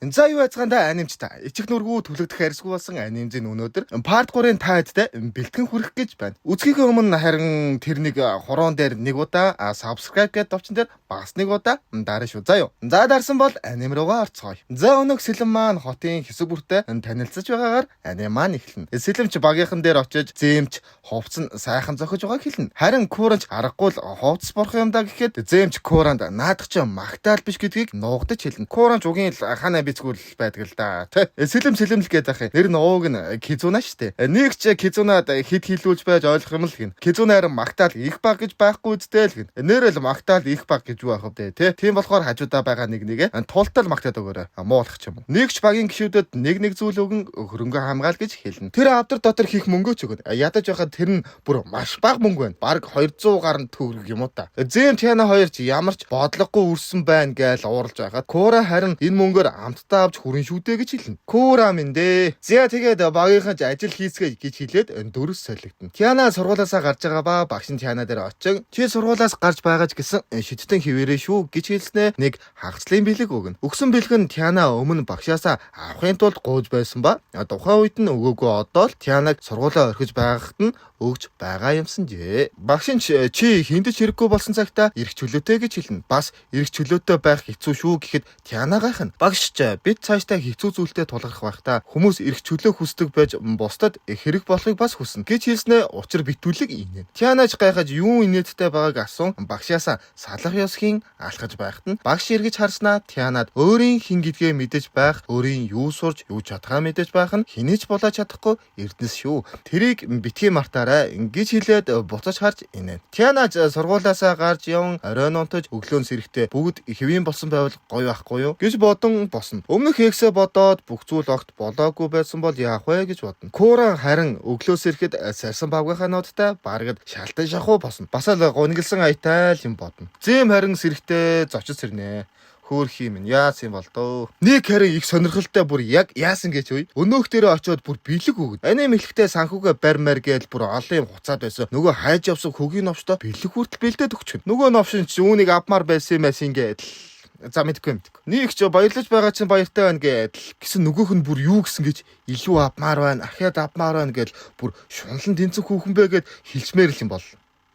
За юу яцгаанда анимчтай ичих нүргүү түлэгдэх арьсгүй болсон анимжийн өнөөдөр part 3-ын таадтай бэлтгэн хүрэх гэж байна. Үзхийнхээ өмнө харин тэрнийг хуруунд дээр нэг удаа subscribe гэдэг товчон дээр бас нэг удаа дарааш үү заа юу. За дарсан бол аним руугаа орцгоё. За өнөөх сэлэм маань хотын хэсэг бүртээ танилцж байгаагаар аним маань эхэлнэ. Сэлэмч багийнхан дээр очиж зэмч ховцсон сайхан зохиж байгааг хэлнэ. Харин Куранч аргагүй л ховц борох юм да гэхэд зэмч Куранд наадах ч магтаал биш гэдгийг нуугдаж хэлнэ. Куранч угийн хана бицгүүл байдаг л да. Сэлэмл гэдэг ах. Нэр нь ууг нь Кизуна штэ. Нэг ч Кизунад хит хилүүлж байж ойлгох юм л гин. Кизунаар магтаал их баг гэж байхгүй үстэй л гин. Нэрэл магтаал их баг гэж юу ах вэ те. Тийм болохоор хажуудаа байгаа нэгэ тултал магтаад өгөөрэй. Муулах ч юм уу. Нэг ч багийн гишүүдэд нэг зүйл өгөн хөрөнгө хамгаал гэж хэлнэ. Тэр авдар дотор хийх мөнгөө ч өгнө. Ядаж байхад тэр нь бүр маш бага мөнгө байна. Бараг 200 гаруй төгрөг юм уу та. Зэм Тяна хоёр ч ямар ч бодлогогүй үрсэн байна гэж ууралж байхад Кура харин энэ мөнгөөр амттай авч хүрэн шүдэ гэж хэлнэ. Кура минь дээ. За тэгээд багийнхан ч ажил хийцгээ гэж хэлээд дөрөс солигдно. Тяна сургуулаасаа гарч байгаа ба багш нь Тяна дээр очиг чи сургуулаас гарч байгаа ч гэсэн шидтэн хിവэрээ шүү гэж хэлснээр нэг хагацлын бэлэг өгнө. Өгсөн бэлэг нь Тяна өмнө багшаасаа авахын тулд гуйж байсан ба тухайн үед нь өгөөгөө одоо л Тянаг сургуулаа орхиж байгаад нь өгж байгаа юмсан жээ. Багш нь чи хиндэж хэрэггүй болсон цагта эрх чөлөөтэй гэж хэлнэ. Бас эрх чөлөөтэй байх хэцүү шүү гэхэд Тяна гайхна. Багш бид цаашдаа хэцүү зүйлтэй тулгарх байхдаа хүмүүс эрх чөлөө хүсдэг байж бусдад хэрэг болохыг бас хүснэ гэж хэлснээр учир битүүлэг инээ. Тянаач гайхаж юу инээдтэй байгааг асуун багшаасаа салах ёсхийн алхаж байхад нь багш эргэж харснаа Тянад өөрийн хин гэдгээ мэдэж байх, өөрийн юу сурж юу чадхаа мэдэж байх нь хинээч болоод чадахгүй эрдэнэс шүү. Тэрийг битгий мартаарай ингэж хэлээд буцаж харж инээ. Тянаач сургуулаасаа гарч яван оройн унтаж өглөөн сэрэхтэй бүгд хэвийн болсон байвал гоё байхгүй юу гэж бодон босно. Өмнөх эксээ бодоод бүх зүйл огт болоогүй байсан бол яах вэ гэж бодно. Кура харин өглөөс ирэхэд сарсан багийнхаа нуудтай барагд шалтан шахуу босно. Бас л гуниглсан аятай л юм бодно. Зэм харин сэрэхтэй зочид сэрнэ. Хөөх юм яас юм бол дөө. Нэг харин их сонирхолтой бүр яг яасан гэж үе. Өнөөх дээрээ очиод бүр бэлэг өгд. Аним эхлэхдээ санхүүгээ барьмаар гээл бүр олон юм хуцаад байсан. Нөгөө хайж явсан хөгийн новчтой бэлэг хүртэл бэлдээд өгч. Нөгөө новшин ч үүнийг авмаар байсан юм эсин гээд за мэдгүй. Нэг ч баярлаж байгаа чинь баяртай байна гэсэн нөгөөх нь бүр юу гэсэн гэж илүү авмаар байна, ахиад авмаар байна гэж бүр шунлан тэнцэн хүүхэн бэ гэд хэлчмээр л юм бол.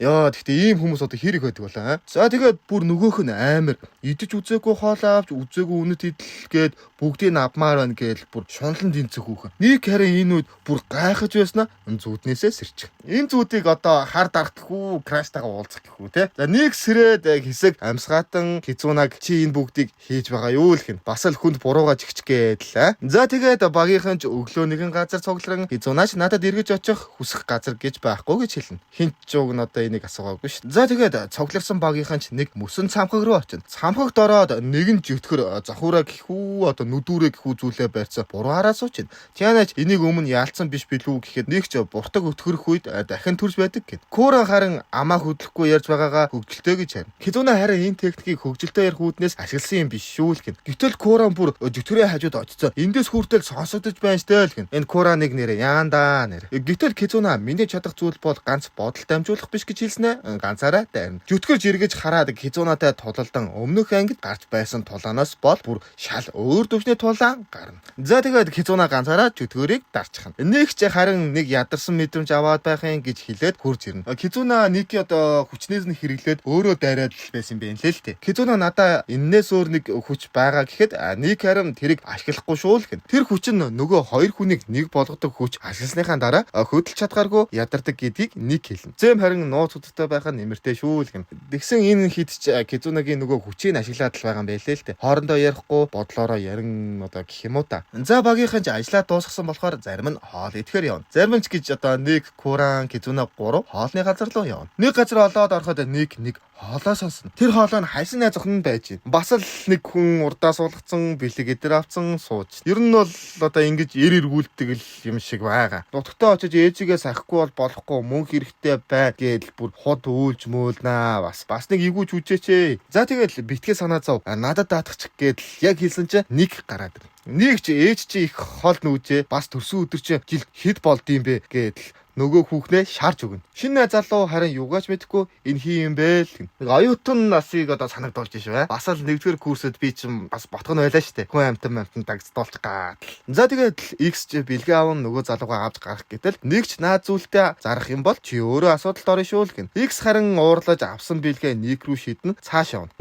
Яа тэгтээ ийм хүмүүс одоо хэрэг байдаг болоо. За тэгээд бүр нөгөөх нь амар идэж үзээгүй хоолоо авч үзээгүй үнэт идэлгээд бүгдийг авмаар байна гээл бүр шунлан тэнцэх хүүхэн. Нэг харин энэ үед бүр гайхаж байснаа зүуднээсээ сэрчих. Энэ зүудийг одоо хар дартахгүй краштайгаа уулзах гэхүү те. За нэг сэрээд хэсэг амсгаатан Кизунаг чи энэ бүгдийг хийж байгаа юу л гэн. Бас л хүнд буруугаа жигчих гээл. За тэгээд багийнхан ч өглөө нэгэн газар цугларан Кизунаач надад эргэж очих хүсэх газар гэж байхгүй гэж хэлнэ. Хинт ч уг нь одоо энийг асуугаагүй шүү. За тэгээд цугларсан багийнхан ч нэг мөсөн цамхаг руу очино. Цамхагт ороод нэгэн жигтгэр захуураа гэхүү одоо нүдүүрээ гэхүү зүйлээ барьцаа буруу хараа суучина. Тянаач энийг өмнө яалцсан биш билүү гэхэд нэг ч буртаг өтгөрөх үед дахин төрж байдаг гэд. Кура харин амаа хөдлөхгүй ярьж байгаагаа хөгжилтэй гэж харин. Кизуна харин энэ техникийг хөгжилтэй ярих үүднээс ашигласан юм биш шүү л гэн. Гэтэл Кура бүр жигтгэрийн хажууд очицоо. Эндээс хүртэл сонсогдож байна штэ л гэн. Энэ Кура нэг нэрээ яандаа нэр. Гэтэл Кизуна миний чадах зүйл бол ганц бодол дамжуулах биш гэж хэлснэ. Ганцаараа дайрна. Жүтгэрж эргэж хараад Кизунатай тулалдан өмнөх ангид гарч байсан тулаанаас бол бүр шал өөр төвчний тулаан гарна. За тэгээд Кизуна ганцаараа жүтгэрийг дарчихна. Нэг ч харин нэг ядарсан мэдрэмж аваад байхын гэж хэлээд хурж ирнэ. Кизуна нэг одоо хүчнээс нь хэрэглээд өөрөө дайраад байсан юм байна лээ л дээ. Кизуна надаа эннээс өөр нэг хүч байгаа гэхэд нэг харин тэрийг ашиглахгүй шүү л гэн. Тэр хүч нь нөгөө хоёр хүнийг нэг болгодог хүч ашигласныхаа дараа хөдөлж чадгааргүй ядардаг гэдгийг нэг хэлнэ. Зэм харин нууц удаатай байхад нэмэртэй шүү л гэн. Тэгсэн энэ хит ч Кизунагийн нөгөө хүчийг ашиглаад л байгаа юм байлээ л дээ. Хоорондоо ярихгүй бодлороо ярин одоо гэх юм уу та. За багийнхан ч ажиллаа дуусгасан болохоор зарим нь хоол идэхээр явна. Зарим ч гэж одоо нэг Куран Кизуна 3 хоолны газар руу явна. Нэг газар олоод ороход нэг хоолоо сонсно. Тэр хоолой нь хайсан найз охин нь байж байна. Бас л нэг хүн урдаа суулгацсан, бэлэг эдэр авцсан сууж. Ер нь бол одоо ингэж эргүүлдэг л юм шиг байгаа. Дутагтаа очиж ээжигээ сахихгүй бол болохгүй мөнгө хэрэгтэй бай гэдэл бүр хот өөлж мөөлнаа. Бас нэг игүүч үчээчээ. За тэгэл битгий санаа зов. Надад даатгачих гэдэл яг хэлсэн чинь нэг гараад ирнэ. Нэг ч ээж чи их хол нүүжээ бас төрсөн өдөр чи жилд хэд болд юм бэ гэдэл нөгөө хүүхнээ шарж өгнө. Шинэ залуу харин юугаач мэдэхгүй энэ хий юм бэ л гэн. Нэг оюутан насыг одоо санагдуулж швэ. Бас л нэгдүгээр курсэд би чинь бас ботгон байлаа штэ. Хүн амтан дагцдуулж гаад. За тэгээд X ч бэлгээ аав нөгөө залуугаа авч гарах гэтэл нэг ч наад зүйлтэй зарах юм бол чи өөрөө асуудалд орно шүү л гэн. X харин уурлаж авсан бэлгээ нэг рүү шидэн цааш явна.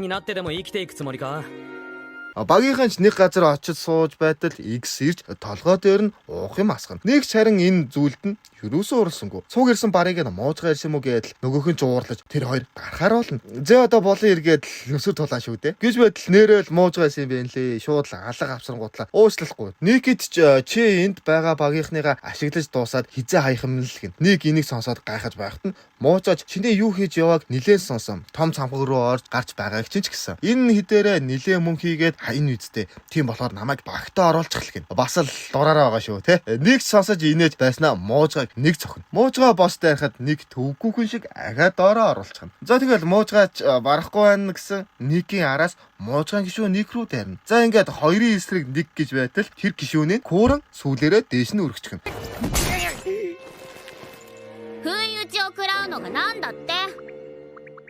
Багийнхан ч нэг газар очиж сууж байтал X ирж толгой дээр нь уух юм асгана. Нэг ч харин энэ зүйлд нь юусоо уурсангүй. Цуг ирсэн барыг нь муужгаа ирсэн юм уу гэдэл нөгөөх нь ч уурлаж тэр хоёр гарахаар болно. Зэ одоо болон эргээд нүсэр тулаа шүү дээ. Гэж байтал нэрэл муужгаа ирсэн юм бэ нэлээ. Шууд л алга авсрангуудлаа уучлахгүй. Нэгэд чи энд байгаа багийнхныгаа ашиглаж дуусаад хизээ хаях юм л гин. Нэг энийг сонсоод гайхаж байхад нь муужаач чиний юу хийж явааг нилээн сонсон. Том цамхаг руу орж гарч байгааг чинь ч гэсэн. Энэ хідээрээ нилээн мөнгө хийгээд хайн үсттэй. Тийм болохоор намайг багтаа оруулчих л гин. Бас л дураараа байгаа шүү те. Нэг ч сонсож инээж байснаа муужгааг нэг цохно. Муужгаа бостой харахад нэг төвгүй хүн шиг агаа доороо оруулчихна. За тэгэл муужгаач барахгүй байна гэсэн нэгийн араас муужгаан гишүүн нэг рүү дайрна. За ингээд хоёрын эсрэг нэг гэж байтал тэр гишүүний кууран сүүлээрээ дээш нь өргөчгөн.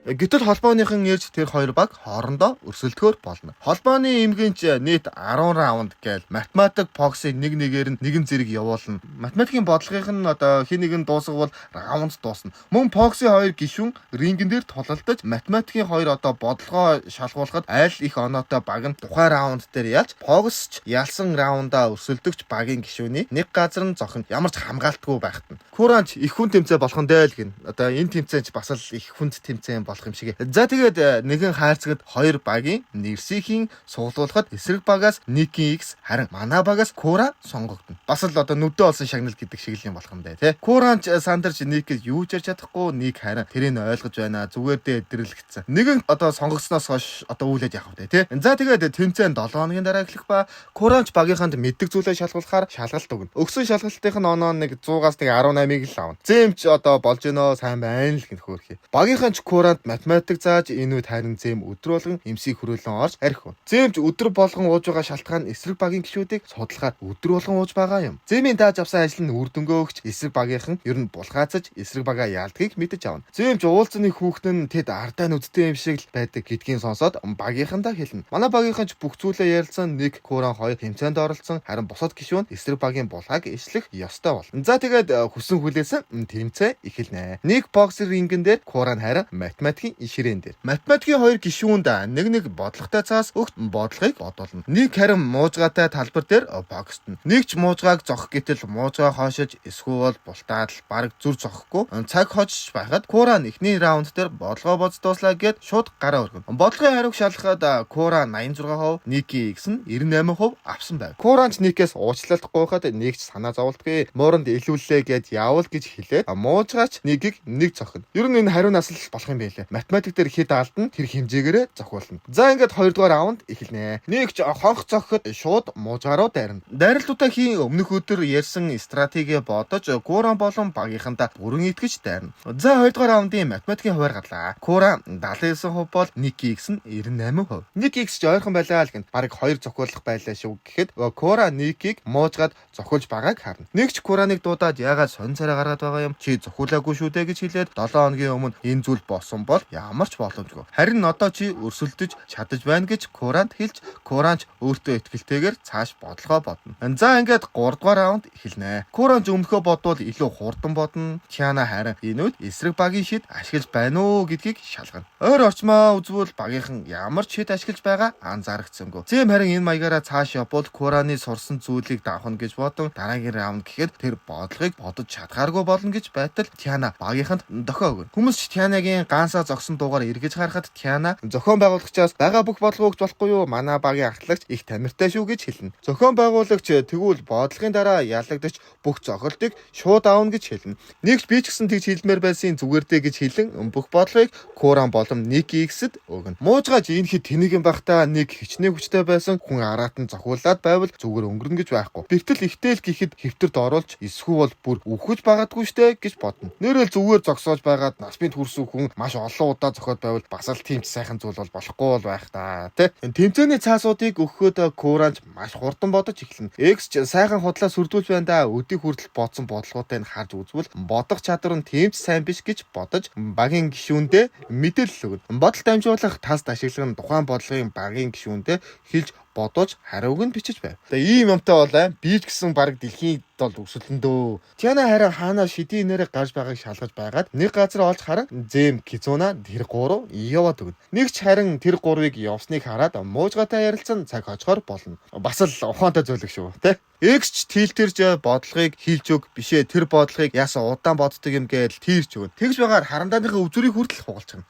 Гэтэл холбооныхан ээж тэр хоёр баг хоорондоо өрсөлдөхөөр болно. Холбооны эмгэнч нийт 10 раунд гээл математик боксыг нэг нэгээр нь нэгэн зэрэг явуулна. Математикийн бодлогынх нь одоо хин нэгэн дуусгавал раунд дуусна. Мөн боксын хоёр гишүүн рингэн дээр тулалдаж математикийн хоёр одоо бодлогоо шалгуулахад аль их оноотой баг нь тухайн раунд дээр ялж боксч ялсан раундаа өрсөлдөгч багийн гишүүний нэг газар нь зохино. Ямар ч хамгаалтгүй байхад нь. Куранч их хүн тэмцээн болох нь дээл гин. Одоо энэ тэмцээнч бас л их хүнд тэмцээн болох юм шиг. За тэгээд нэгэн хайрцагт хоёр багийн нэрсийн суулгуулахад эсрэг багаас Никки X харин манай багаас Кура сонгогдно. Бас л одоо нүдэ олсон шагнал гэдэг шиг л юм болох юм даа тий. Куранч сандарч Никкийг юу ч ярьж чадахгүй, Ник харин тэрийг ойлгож байна. Зүгээр дээ өдрөлгцэн. Нэгэн одоо сонгогдсноос хойш одоо үүлээд явах вэ тий. За тэгээд тэмцээн 7 хоногийн дараа эхлэх ба Куранч багийнханд мэддэг зүйлээ шалгуулахаар шалгалт өгнө. Өгсөн шалгалтын оноо нэг 100-аас нэг 18-ыг л авна. Зэмч одоо болж гинөө сайн байна л гэх хөөрхий. Багийнхан ч Курант математик зааж энэ үед харин зэм өдөр болгон эмсийг хөрөөлөн орж архив. Зэмч өдөр болгон ууж байгаа шалтгаан эсрэг багийн гишүүдийг судалгаад өдөр болгон ууж байгаа юм. Зэмийн дааж авсан ажил нь үр дүнгээ өгч эсрэг багийнхан ер нь булгаацаж эсрэг бага яалтгийг мэдэж авна. Зэмч уулзны хүүхэн нь тэд ардаа нүдтэй юм шиг л байдаг гэдгийг сонсоод багийнхандаа хэлнэ. Манай багийнхан ч бүх зүйлээ ярилцсан нэг Куран хоёр тэмцээнд оролцсон, харин бусад гишүүн эсрэг багийн булгааг ишлэх ёстой бол. За тэгээд хүсэн хүлээсэн тэмцээн эхэлнэ. Нэг боксер рингэн дээр Куран харин математикийн ишрээн дээр. Математикийн хоёр гишүүнд нэг бодлоготой цаас өгт бодлогыг бодуулна. Нэг харин муужгаатай талбар дээр боксдно. Нэг ч муужгааг зогох гэтэл муужгаа хоошиж эсвэл бултаад баг зүр зогохгүй цаг хожиж байхад Куран эхний раунд дээр бодлогоо бодсдууслаа гэд шууд гараа өргөн. Бодлогын хариуг шалгахад Куран 86%, Никки X нь 98% авсан байв. Куранч Никкээс уучлалт гуйхад нэг ч санаа зовлтгүй мууранд илүүллээ гэд яавал гэж хэлээд муужгаач Никкийг нэг зохино. Ер нь энэ хариунаас л болох юм байлээ. Математик дээр хэд алдна тэр хэмжээгээрээ зохиулна. За ингээд 2 дугаар раунд эхэлнэ. Нэг ч хонх зохиход шууд муужгаа руу дайрна. Дайралтуудаа хийн өмнөх өдөр ярьсан стратеги бодож Куран болон багийнхандаа бүрэн итгэж дайрна. За 2 дугаар раундын математикийн хуваар гарлаа. Куран 79% бол Никки X нь 98%. Никки X ч ойрхон байлаа л гэнэ. Бараг 2 зохиулах байлаа шүү гэхэд Куран Никкийг муужгаад зохиулж байгааг харна. Нэг ч Кураныг дуудаад яагаад сонь царай гаргаад байгаа юм? Чи зохиулаагүй шүү дээ гэж хэлээд 7 хоногийн өмнө энэ зүйл болсон бол ямар ч боломжгүй. Харин одоо чи өрсөлдөж чадаж байна гэж Куранд хэлж Куранч өөртөө итгэлтэйгээр цааш бодлогоо бодно. За ингээд 3 дугаар раунд эхэлнэ. Куранч өмнөхөө бодвол илүү хурдан бодно. Тиана харин энэ үед эсрэг багийн шид ашиглаж байна уу гэдгийг шалгана. Өөр орчмоо үзвэл багийнхан ямар ч шид ашиглаж байгаа анзаарагдсангүй. Зэм харин энэ маягаараа цааш явбал Кураны сурсан зүйлийг давхна гэж бодон дараагийн раунд гэхэд тэр бодлогыг бодож чадхааргүй болно гэж байтал Тиана багийнханд дохио өгнө. Хүмүүс ч Тианагийн ганцаа зогсон дуугаар эргэж харахад Тиана зохион байгуулагчаас байгаа бүх бодлогоо өгч болохгүй юу? Манай багийн ахлагч их тамиртай шүү гэж хэлнэ. Зохион байгуулагч тэгвэл бодлогын дараа ялагдаж бүх зохиолтыг шууд аавна гэж хэлнэ. Нэгч би ч гэсэн тэгж хэлмээр байсан зүгээр дээ гэж хэлэн бүх бодлогыг Куран болон Никки X-д өгнө. Муужгааж энэ хэд тэнийгэн багтаа нэг хичнээн хүчтэй байсан хүн араатан зохиулаад байвал зүгээр өнгөрнө гэж байхгүй. Бэртэл ихтэл гэхэд хэвтэрд оруулж эсвэл бүр үхэж байгаадгүй штэ гэж бодно. Нэрэл зүгээр зогсоож байгаад нас бий төрсөн хүн маш олон удаа зохиод байвал бас л тийм ч сайхан зүйл бол болохгүй бол байх та тий. Тэмцээний цаасуудыг өгөхөд Коранч маш хурдан бодож эхэлнэ. X ч сайхан худлаа сүрдүүлж байна да. Өдийг хүртэл бодсон бодлоготой нь харж үзвэл бодох чадвар нь тийм ч сайн биш гэж бодож багийн гишүүндээ мэдээлэл өгнө. Бодол дамжуулах тас ашиглах нь тухайн бодлогын багийн гишүүндээ хэлж бодож хариуг нь бичиж байв. Тэгээ ийм юмтай бол би ч гэсэн баг дэлхийн бол өсөлтөндөө. Тяна харин хаана шидийн нэрийг гарч байгааг шалгаж байгаад нэг газар олж харан Зэм Кизуна тэр гурав яваад өгнө. Нэг ч харин тэр гурвыг явсныг хараад муужгатай ярилцсан цаг хожохоор болно. Бас л ухаантай зөвлөг шүү, тэ? X ч тэлтэрж бодлогыг хийлж өг бишээ тэр бодлогыг яасан удаан боддог юм гээл тийрч өгнө. Тэгж байгаар харандааныхаа үзүүрийг хүртэл хугалчихна.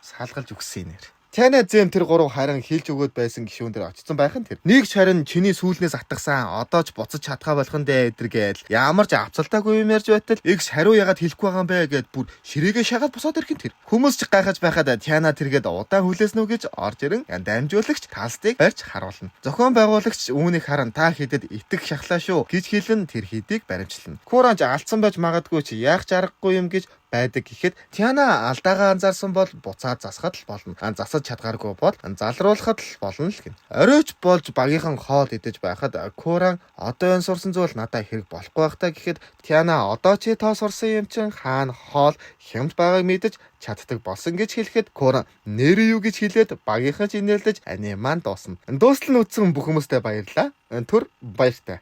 Салгалж өгсөн нэр. Тяна Зэм тэр гурав харин хэлж өгөөд байсан гишүүн дээр очсон байх нь тэр. Нэг ч харин чиний сүүлнээс атгсан одоо ч буцаж чадхаа болох нь дээ эдэргээл ямар ч авцалтаагүй юм ярьж байтал X хариу ягаад хэлэхгүй байгаа юм бэ гэд бүр ширээгээ шагаад босоод ирэх нь тэр. Хүмүүс ч гайхаж байхад Тяна тэргээд удаан хүлээсэн үү гэж орж ирэн дамжуулагч талстыг барьж харуулна. Зохион байгуулагч үүнийг харан та хэдэд итг шахлаа шүү гэж хэлэн тэр хэдийг баримтлана. Коранч алдсан байж магадгүй ч яах ч аргагүй юм гэж байдаг гэхэд Тяна алдаагаа анзаарсан бол буцаад засахад л болно. Засаж чадгааргүй бол залруулахад л болно л гин. Оройч болж багийнхан хоол идэж байхад Коран одоо энэ сурсан зүйл надад хэрэг болохгүй байх та гэхэд Тяна одоо чи тоо сурсан юм чин хаана хоол хямд байгааг мэдэж чаддаг болсон гэж хэлэхэд Коран нэр юу гэж хэлээд багийнхан ч инээлдэж аниман дуусна. Дуустал нь үтсэн бүх хүмүүстээ баярлаа. Түр баяртай.